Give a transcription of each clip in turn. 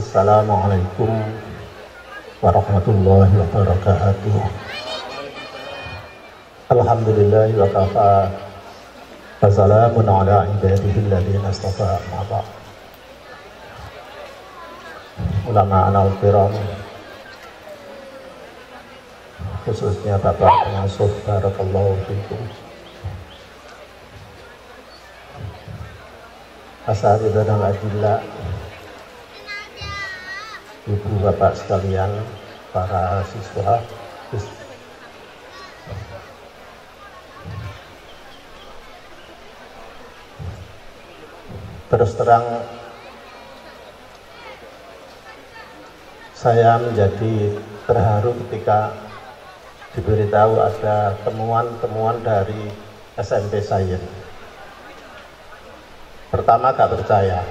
Assalamualaikum warahmatullahi wabarakatuh. Alhamdulillah wa kafa wa salamun ala ibadihi alladhina istafa ma ba'd. Ulama al-kiram, khususnya Bapak Pengasuh, barakallahu fikum, asatidzah dan adillah, ibu bapak sekalian, para siswa. Terus terang saya menjadi terharu ketika diberitahu ada temuan-temuan dari SMP Sains. Pertama gak percaya,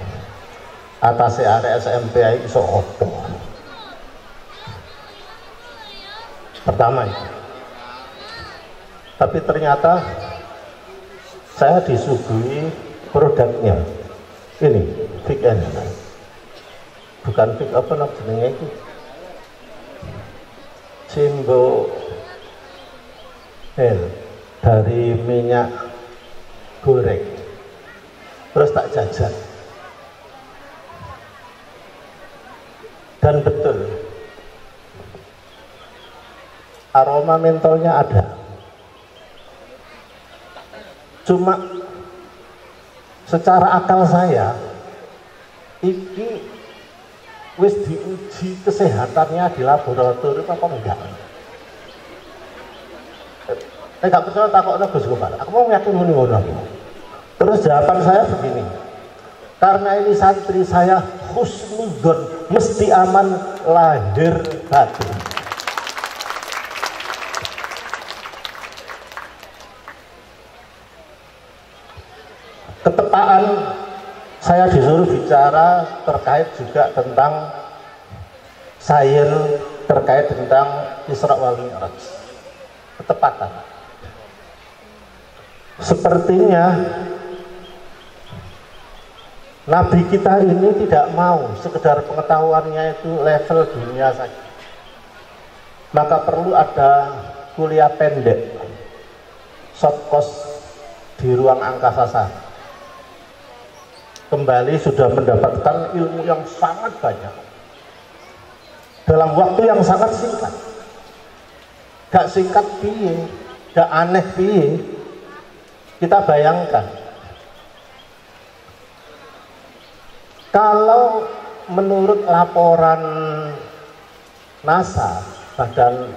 atas area SMP iso opo. Pertama itu. Tapi ternyata saya disuguhi produknya. Ini Fik N, bukan Fik apa namanya itu, Jumbo L dari minyak goreng. Terus tak jajan, dan betul aroma mentolnya ada. Cuma secara akal saya iki wis diuji kesehatannya di laboratorium apa enggak? Gak percaya takutnya Gus Gopal, aku mau yakin ngono. Terus jawaban saya begini, karena ini santri saya husnudzon, mesti aman lahir batin. Ketepaan saya disuruh bicara terkait juga tentang sains, terkait tentang Isra wal Mi'raj. Ketepatan. Sepertinya Nabi kita ini tidak mau sekedar pengetahuannya itu level dunia saja. Maka perlu ada kuliah pendek, short course di ruang angkasa sana. Kembali sudah mendapatkan ilmu yang sangat banyak dalam waktu yang sangat singkat. Gak singkat piye, gak aneh piye. Kita bayangkan kalau menurut laporan NASA, Badan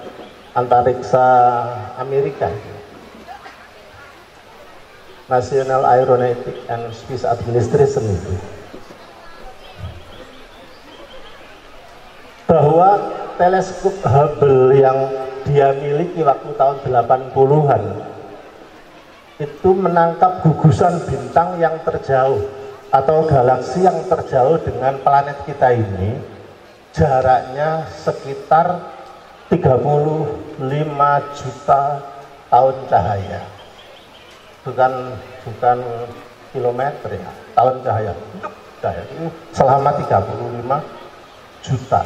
Antariksa Amerika, National Aeronautic and Space Administration itu, bahwa teleskop Hubble yang dia miliki waktu tahun 80-an itu menangkap gugusan bintang yang terjauh atau galaksi yang terjauh dengan planet kita ini, jaraknya sekitar 35 juta tahun cahaya. Bukan kilometer ya, tahun cahaya. Ini selama 35 juta.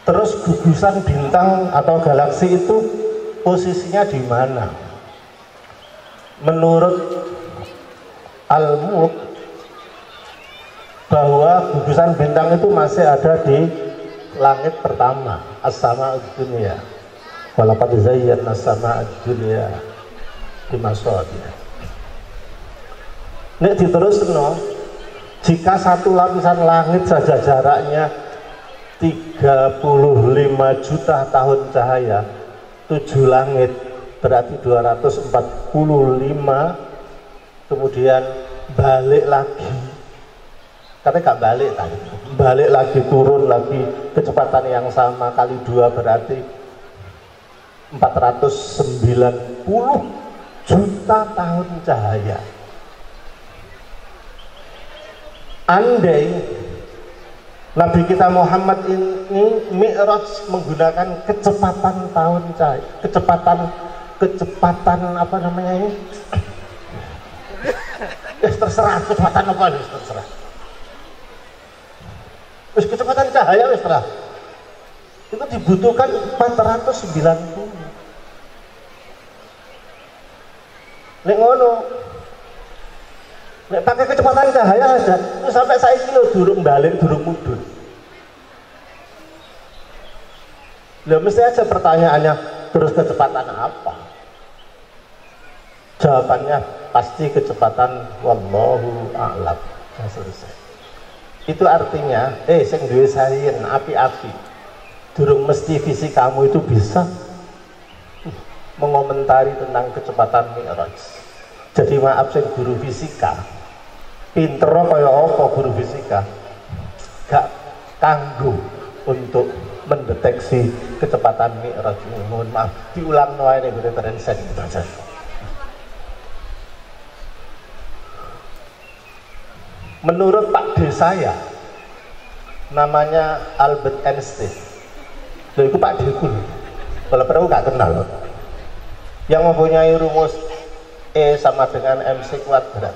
Terus gugusan bintang atau galaksi itu posisinya di mana? Menurut Al-Mulk, bahwa gugusan bintang itu masih ada di langit pertama, as-sama'ud dunya. Walaqad zayyana as-sama'ud dunya bimasabih. Nek diterusno, jika satu lapisan langit saja jaraknya 35 juta tahun cahaya, 7 langit berarti 245. Kemudian balik lagi, karena gak balik tadi, balik lagi, turun lagi, kecepatan yang sama kali 2 berarti 490 juta tahun cahaya. Andai Nabi kita Muhammad ini Mi'raj menggunakan kecepatan tahun cahaya, kecepatan apa namanya ini? Ya terserah kecepatan apa, terserah. Wis kecepatan cahaya wis lah. Itu dibutuhkan 490. Nek ngono, nek pakai kecepatan cahaya aja, itu sampai saiki lho durung balik, durung mudun. Lah mesti aja pertanyaannya, terus kecepatan apa? Jawabannya pasti kecepatan wallahu a'lam. Selesai. Itu artinya, sing duwe sains api-api, durung mesti fisikamu itu bisa mengomentari tentang kecepatan Mi'raj. Jadi maaf sing guru fisika, pinter kaya apa guru fisika, gak kanggo untuk mendeteksi kecepatan Mi'raj. Mohon maaf, diulang wae nek guru translate gitu aja. Menurut Pak D saya, namanya Albert Einstein. Loh, itu Pak D ku, kalau pernah gak kenal, yang mempunyai rumus E sama dengan MC kuadrat.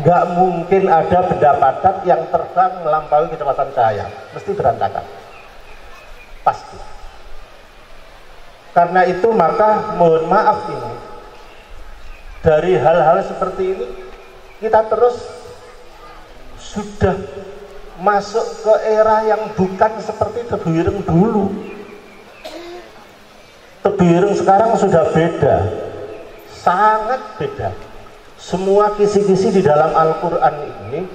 Gak mungkin ada benda padat yang terbang melampaui kecepatan cahaya, mesti berantakan, pasti. Karena itu maka mohon maaf ini, dari hal-hal seperti ini kita terus sudah masuk ke era yang bukan seperti Tebuireng dulu. Tebuireng sekarang sudah beda, sangat beda. Semua kisi-kisi di dalam Al-Quran ini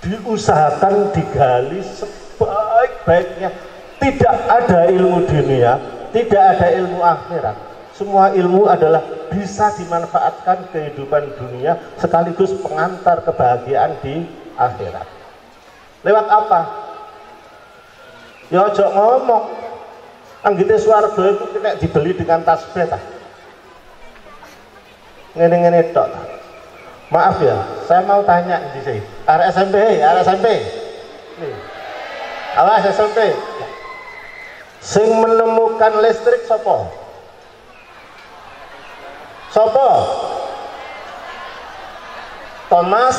diusahakan digali sebaik-baiknya. Tidak ada ilmu dunia, tidak ada ilmu akhirat. Semua ilmu adalah bisa dimanfaatkan kehidupan dunia sekaligus pengantar kebahagiaan di akhirat. Lewat apa? Ya ojo ngomong anggite swarga itu kena dibeli dengan tasbih ta. Ngene-ngene tok. Maaf ya, saya mau tanya di sini. Arek SMP, arek SMP. Nih. Awas SMP. Sing menemukan listrik sapa? Sopo? Thomas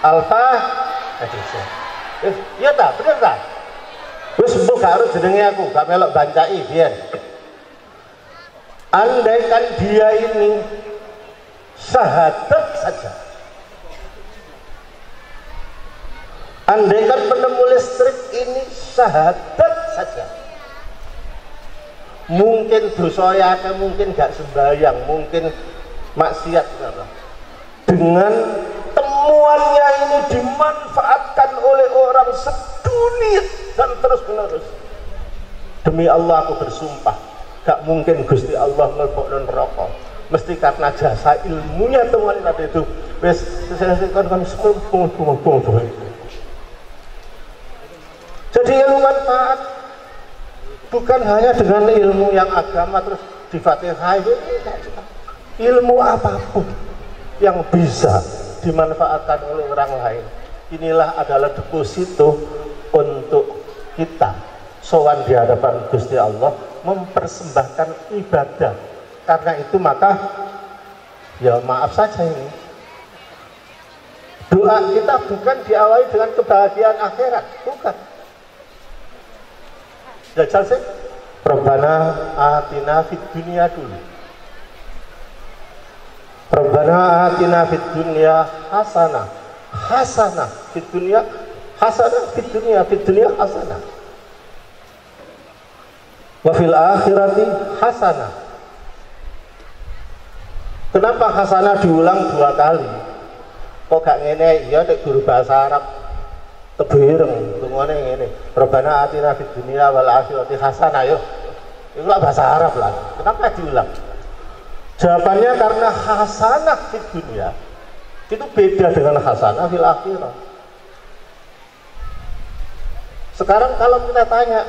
Alpha Edison. Iya tak? Bener tak? Wis mbok gak harus jenenge aku, gak melok bancai biyen. Andaikan dia ini syahadat saja, andaikan penemu listrik ini syahadat saja, mungkin dosa yake, mungkin gak sembahyang, mungkin maksiat. Dengan temuannya ini dimanfaatkan oleh orang sedunia dan terus menerus. Demi Allah aku bersumpah, gak mungkin Gusti Allah mlebokno neraka. Mesti karena jasa ilmunya temuan tadi itu. Wes kan jadi ilmu manfaat. Bukan hanya dengan ilmu yang agama terus di Fatihah itu, ilmu apapun yang bisa dimanfaatkan oleh orang lain. Inilah adalah deposito untuk kita sowan di hadapan Gusti Allah, mempersembahkan ibadah. Karena itu maka ya maaf saja ini, doa kita bukan diawali dengan kebahagiaan akhirat, bukan. Jajal sih, Rabbana atina fid dunya dulu. Rabbana atina fid dunya hasanah, hasanah fid dunya, hasanah fid dunya, fid dunya hasanah. Wa fil akhirati hasanah. Kenapa hasanah diulang 2 kali? Kok gak ngene? Ya nek guru bahasa Arab Tebuireng tungone ngene. Rabbana atina fid dunya wal akhirati hasanah. Yo. Itu lah bahasa Arab lah. Kenapa diulang? Jawabannya karena hasanah fid dunya itu beda dengan hasanah fil akhirah. Sekarang kalau kita tanya,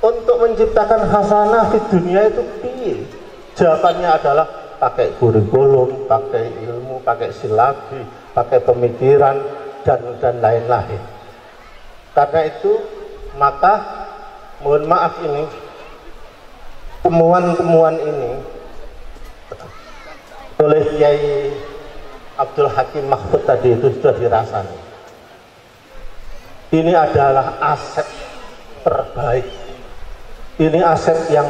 untuk menciptakan hasanah fid dunya itu piye? Jawabannya adalah pakai kurikulum, pakai ilmu, pakai silabi, pakai pemikiran dan lain-lain. Karena itu maka mohon maaf ini, temuan-temuan ini oleh Kiai Abdul Hakim Mahfud tadi itu sudah dirasani. Ini adalah aset terbaik. Ini aset yang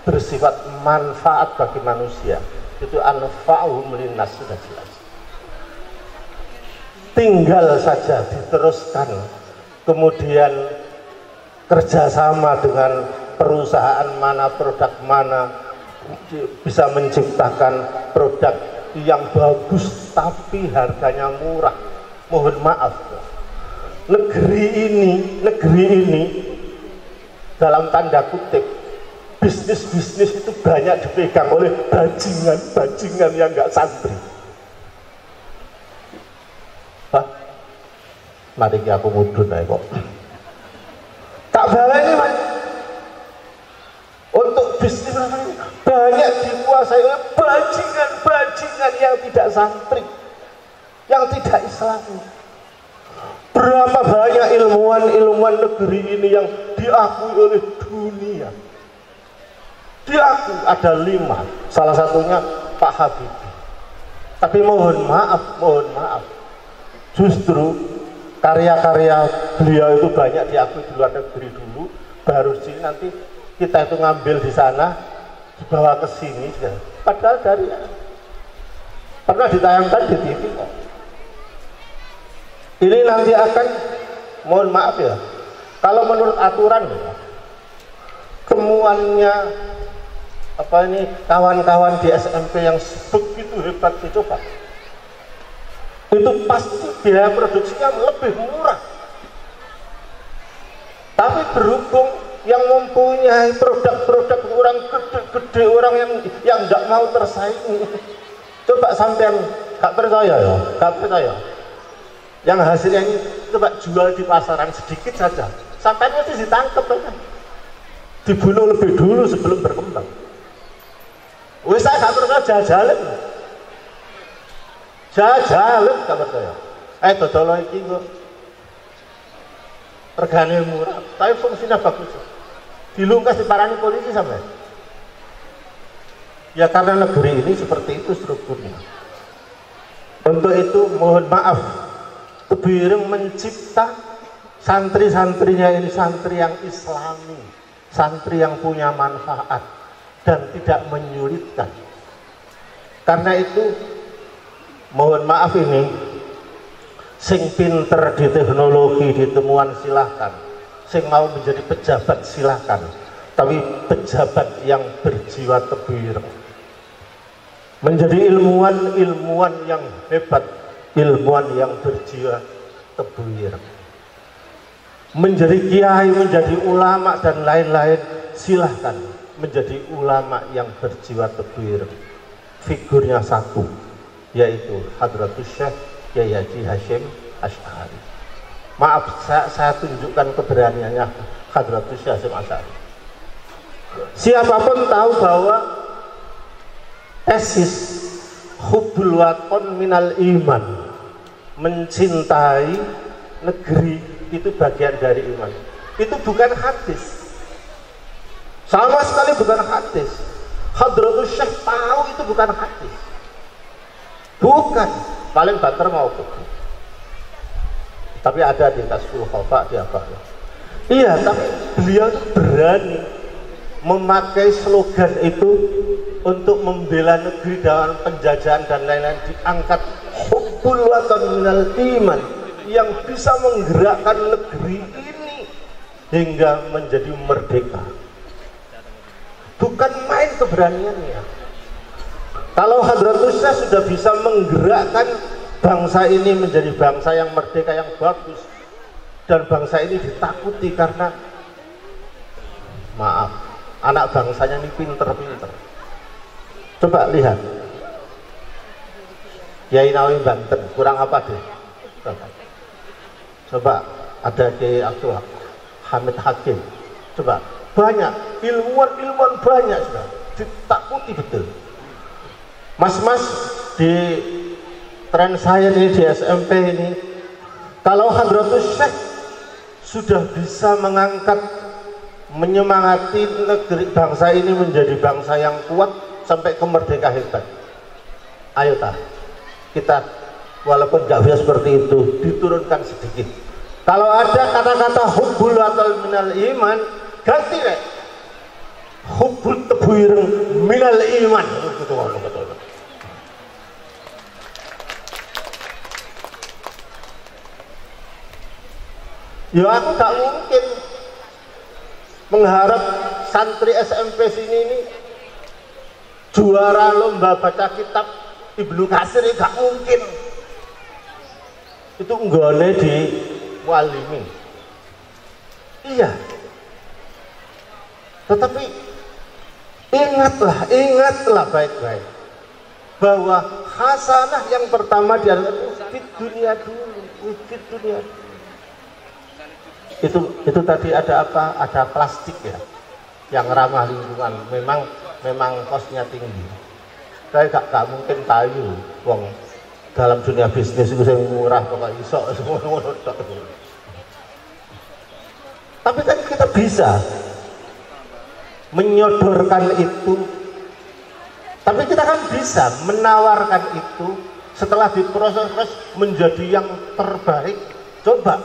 bersifat manfaat bagi manusia. Itu anfa'uhum linnas, sudah jelas. Tinggal saja diteruskan, kemudian kerjasama dengan perusahaan mana, produk mana, bisa menciptakan produk yang bagus tapi harganya murah. Mohon maaf, negeri ini dalam tanda kutip, bisnis itu banyak dipegang oleh bajingan yang nggak santri. Mari aku mudun aja kok. Tak baleni Mas. Untuk bisnis banyak dikuasai oleh bajingan yang tidak santri, yang tidak Islami. Berapa banyak ilmuwan negeri ini yang diakui oleh dunia. Diakui ada 5, salah satunya Pak Habibie. Tapi mohon maaf, justru karya-karya beliau itu banyak diakui di luar negeri dulu, baru sini nanti kita itu ngambil di sana, dibawa ke sini. Padahal dari pernah ditayangkan di TV kok. Ini nanti akan, mohon maaf ya, kalau menurut aturan ya, semuanya apa ini kawan-kawan di SMP yang begitu hebat dicoba, itu pasti biaya produksinya lebih murah. Tapi berhubung yang mempunyai produk-produk orang gede-gede, orang yang tidak mau tersaingi, coba sampean gak percaya ya, yang hasilnya ini coba jual di pasaran sedikit saja, sampean mesti ditangkap aja, dibunuh lebih dulu sebelum berkembang. Wes saya gak percaya, jalan gak percaya. Dodol iki kok regane murah, tapi fungsinya bagus. Dilungkas diparani polisi sampai. Ya karena negeri ini seperti itu strukturnya. Untuk itu mohon maaf, Tebuireng mencipta santri-santrinya ini santri yang Islami, santri yang punya manfaat dan tidak menyulitkan. Karena itu mohon maaf ini, sing pinter di teknologi, di temuan silahkan, sing mau menjadi pejabat silahkan, tapi pejabat yang berjiwa Tebuireng, menjadi ilmuwan yang hebat, ilmuwan yang berjiwa Tebuireng, menjadi kiai, menjadi ulama dan lain-lain, silahkan menjadi ulama yang berjiwa Tebuireng. Figurnya satu, yaitu Hadratus Syekh Kyai Haji Hasyim Asy'ari. Maaf, saya tunjukkan keberaniannya Hadratus Syekh Hasyim Asy'ari. Siapapun tahu bahwa tesis hubbul waton minal iman, mencintai negeri itu bagian dari iman. Itu bukan hadis, sama sekali bukan hadis. Hadratus Syekh tahu itu bukan hadis, bukan, paling banter mau buku. Tapi ada di Tasful Khofa, di apa ya? Iya, tapi beliau itu berani memakai slogan itu untuk membela negeri dalam penjajahan dan lain-lain, diangkat hubbul watan minal iman, yang bisa menggerakkan negeri ini hingga menjadi merdeka. Bukan main keberaniannya. Kalau Hadratus Syekh sudah bisa menggerakkan bangsa ini menjadi bangsa yang merdeka, yang bagus, dan bangsa ini ditakuti karena, maaf, anak bangsanya ini pinter-pinter. Coba lihat Yai Nawawi Banten, kurang apa deh? Coba ada Kiai Abdul Hamid Hakim, coba banyak ilmuwan banyak sudah ditakuti betul. Mas-mas di tren saya ini, di SMP ini, kalau Hadratus Syekh sudah bisa mengangkat, menyemangati negeri bangsa ini menjadi bangsa yang kuat sampai ke merdeka hebat, ayo kita walaupun gak bisa seperti itu, diturunkan sedikit, Kalau ada kata-kata hubbul watal minal iman, ganti rek hubbul tebu ireng minal iman. Betul. Ya aku gak mungkin mengharap santri SMP sini ini juara lomba baca kitab Ibnu Katsir, gak mungkin. Itu nggone di Walimi. Iya. Tetapi ingatlah baik-baik bahwa hasanah yang pertama di dunia dulu, di dunia dulu. Itu tadi ada apa? Ada plastik ya, yang ramah lingkungan. Memang kosnya tinggi. Saya gak mungkin tahu, wong dalam dunia bisnis itu yang murah kok iso semua. Tapi kan kita bisa menyodorkan itu. Tapi kita kan bisa menawarkan itu setelah diproses menjadi yang terbaik. Coba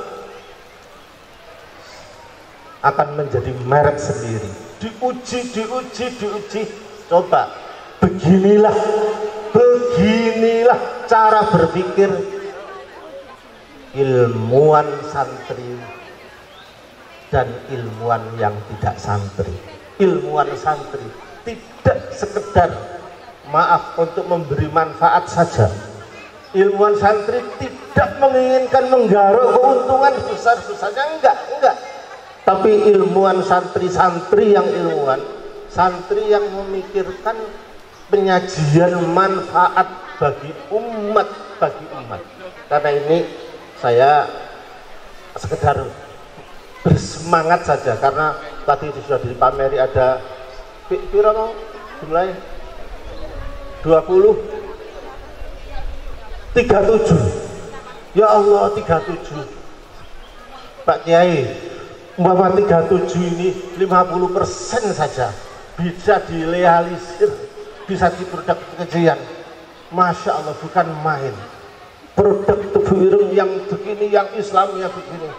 akan menjadi merek sendiri, diuji. Coba beginilah cara berpikir ilmuwan santri dan ilmuwan yang tidak santri. Ilmuwan santri tidak sekedar maaf untuk memberi manfaat saja. Ilmuwan santri tidak menginginkan menggaruk keuntungan besar-besarnya, enggak. Tapi ilmuwan santri yang ilmuwan, santri yang memikirkan penyajian manfaat bagi umat. Karena ini saya sekedar bersemangat saja, karena tadi sudah dipameri ada berapa jumlahnya? 37. Ya Allah, 37. Pak Kiai, umpama 37 ini 50% saja bisa direalisir, bisa diprodukasikan. Masya Allah, bukan main. Produk tebu ireng yang begini, yang Islamnya begini.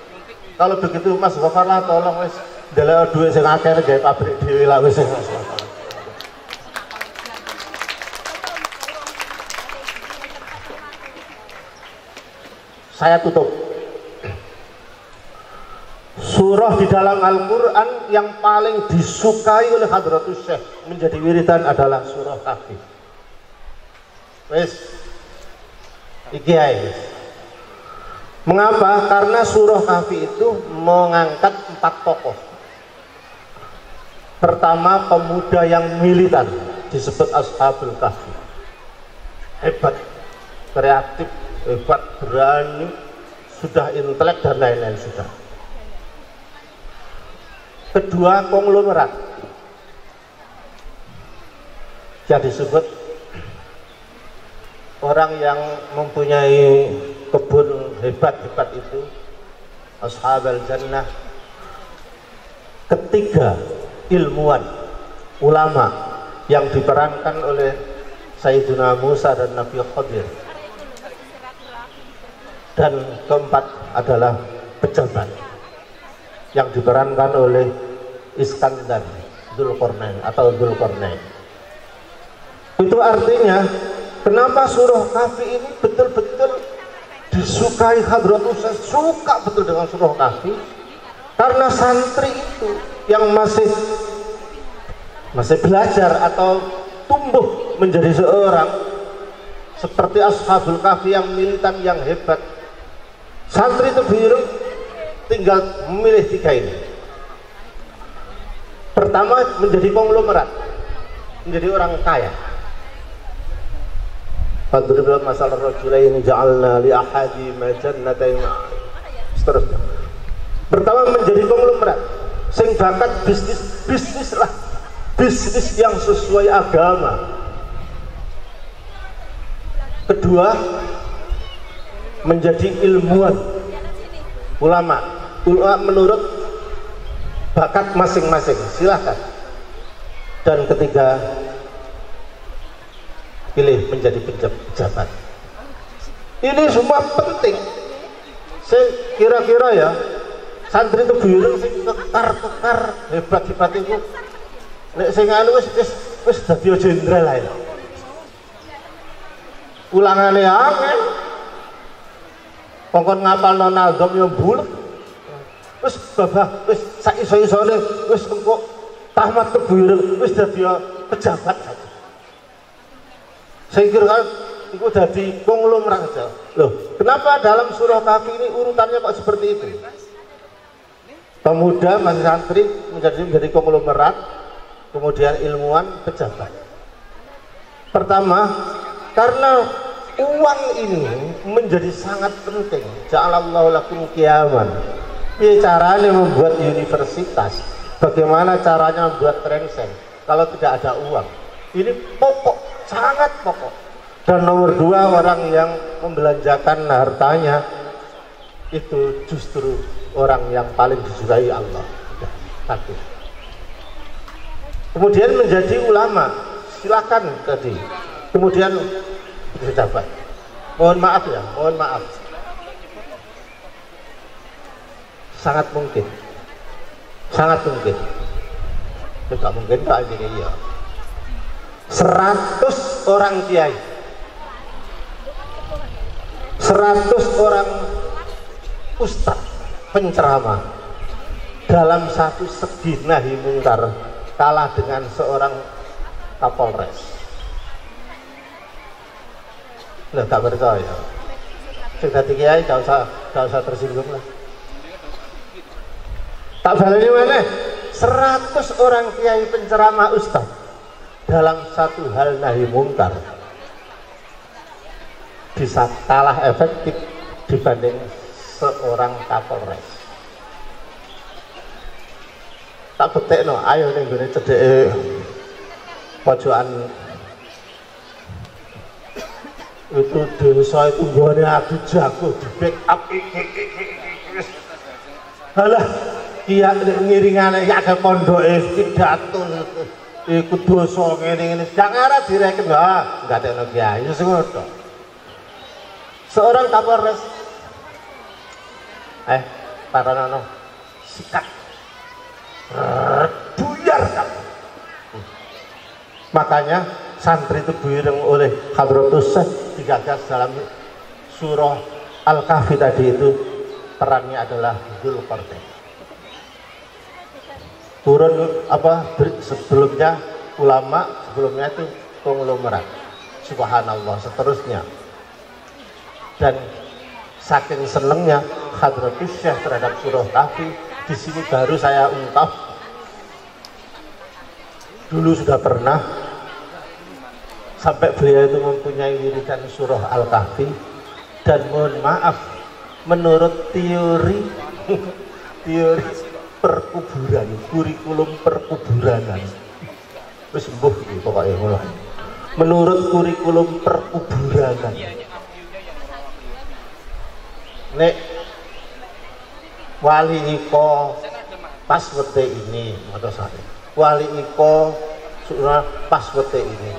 Kalau begitu Mas Gofar lah, tolong wis ndelok duit sing akeh gawe pabrik dhewe lah wis. Saya tutup. Surah di dalam Al-Quran yang paling disukai oleh Hadratus Syekh menjadi wiridan adalah surah Kahfi. Wes, iki ae. Mengapa? Karena surah Kahfi itu mengangkat 4 tokoh. Pertama, pemuda yang militan, disebut Ashabul Kahfi. Hebat, kreatif, hebat, berani, sudah intelek dan lain-lain sudah. Kedua, konglomerat yang disebut orang yang mempunyai kebun hebat-hebat itu Ashabul Jannah. Ketiga, ilmuwan, ulama yang diperankan oleh Sayyidina Musa dan Nabi Khadir. Dan keempat adalah pejabat yang diperankan oleh Iskandar Dzulqarnain atau Dzulqarnain. Itu artinya kenapa surah Kahfi ini betul-betul disukai Hadratus Syekh, suka betul dengan surah Kahfi, karena santri itu yang masih belajar atau tumbuh menjadi seorang seperti Ashabul Kahfi yang militan, yang hebat. Santri itu biru tinggal memilih 3 ini. Pertama, menjadi konglomerat, menjadi orang kaya. Fadribul masalah rajulaini ja'alna li ahadi majannatayn. Seterusnya. Pertama, menjadi konglomerat, sing bakat bisnis lah, bisnis yang sesuai agama. Kedua, menjadi ilmuwan, ulama menurut bakat masing-masing, silahkan. Dan ketiga, pilih menjadi pejabat. Ini semua penting. Saya kira-kira ya santri itu biru sing kekar hebat itu nek sing anu wis dadi jenderal ae. Ulangane angel. Kongkon ngapalno nazam yo bulet. Wis babah wis sak iso-isone wis engko tamat kebiru wis dadi pejabat. Saya kira itu jadi konglomerat saja. Loh, kenapa dalam surah Kahfi ini urutannya kok seperti itu? Pemuda masih santri menjadi konglomerat, kemudian ilmuwan, pejabat. Pertama, karena uang ini menjadi sangat penting. Ja'alallahu lakum qiyaman. Caranya membuat universitas, bagaimana caranya membuat trensen kalau tidak ada uang. Ini pokok, sangat pokok. Dan nomor dua, orang yang membelanjakan hartanya itu justru orang yang paling disukai Allah. Takut. Kemudian menjadi ulama, silakan tadi. Kemudian pejabat. Mohon maaf ya, mohon maaf. Sangat mungkin, sangat mungkin. Tidak mungkin Pak ini ya. 100 orang kiai, 100 orang ustadz penceramah dalam satu segi nahi mungkar kalah dengan seorang kapolres. Nah, tak percaya. Sudah kiai gak usah tersinggung lah. Tak baleni mana? 100 orang kiai penceramah ustadz dalam satu hal nahi mungkar bisa kalah efektif dibanding seorang kapolres. Tak betekno, ayo ning gone cedeke pojokan itu desa itu gone adu jago di backup halah iya ngiringane ya ada pondoke pidato iku dosa ngene-ngene gak ngarah direken enggak tekno kiai wis ngono. Seorang kapolres para nono sikat buyar kamu. Makanya santri itu diiring oleh Hadratus Syekh digagas dalam surah Al-Kahfi tadi itu perannya adalah Dzulqarnain. Turun sebelumnya ulama, sebelumnya itu konglomerat. Subhanallah, seterusnya. Dan saking senengnya Hadratus Syekh terhadap surah Kahfi, di sini baru saya ungkap. Dulu sudah pernah sampai beliau itu mempunyai wiridan surah Al-Kahfi, dan mohon maaf, menurut teori perkuburan, kurikulum perkuburanan, wis mbuh iki pokoke ngono. Menurut kurikulum perkuburanan, nek wali iko password ini atau saya wali iko password ini.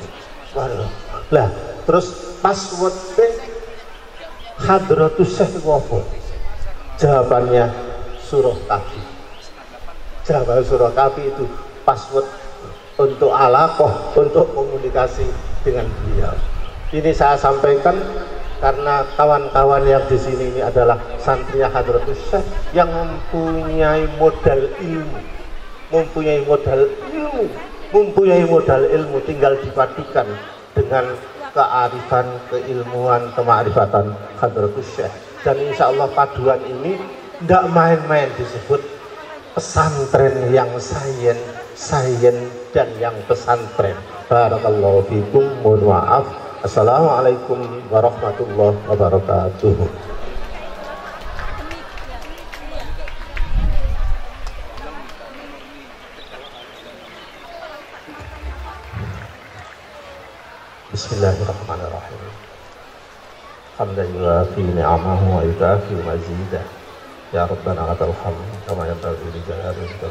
Waduh. Lah terus password Hadratus Syekh apa? Jawabannya surah Kahfi. Jawaban surah Kahfi itu password untuk alaqah, untuk komunikasi dengan beliau. Ini saya sampaikan karena kawan-kawan yang di sini ini adalah santrinya Hadratus Syekh yang mempunyai modal ilmu, mempunyai modal ilmu, tinggal dipadukan dengan kearifan, keilmuan, kemakrifatan Hadratus Syekh. Dan insya Allah paduan ini tidak main-main, disebut pesantren yang sayen dan yang pesantren. Barakallahu fikum. Mohon maaf. Assalamualaikum warahmatullahi wabarakatuh. Bismillahirrahmanirrahim. Alhamdulillah fi ni'amahu wa yukafi mazidah. Ya Rabbana lakal hamd kama yanbaghi li jalali wajhika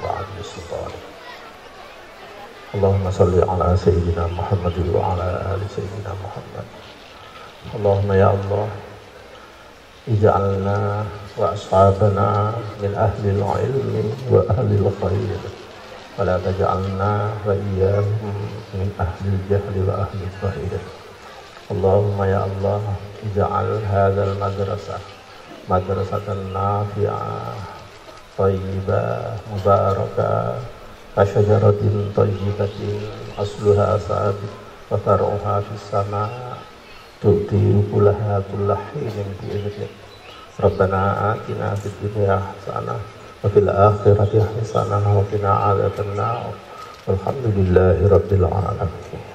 wa 'azimi sultanik. Allahumma salli ala sayyidina Muhammad wa ala ali sayyidina Muhammad. Allahumma ya Allah, اجعلنا وأصحابنا من أهل العلم وأهل الخير ولا تجعلنا وإياهم من أهل الجهل وأهل الخير. اللهم يا الله اجعل هذا المدرسة مدرسة نافعة طيبة مباركة كشجرة طيبة أصلها ثابت وفرعها في السماء تؤتي أكلها كل حين بإذنك. ربنا آتنا في الدنيا حسنة وفي الآخرة حسنة وقنا عذاب النار والحمد لله رب العالمين.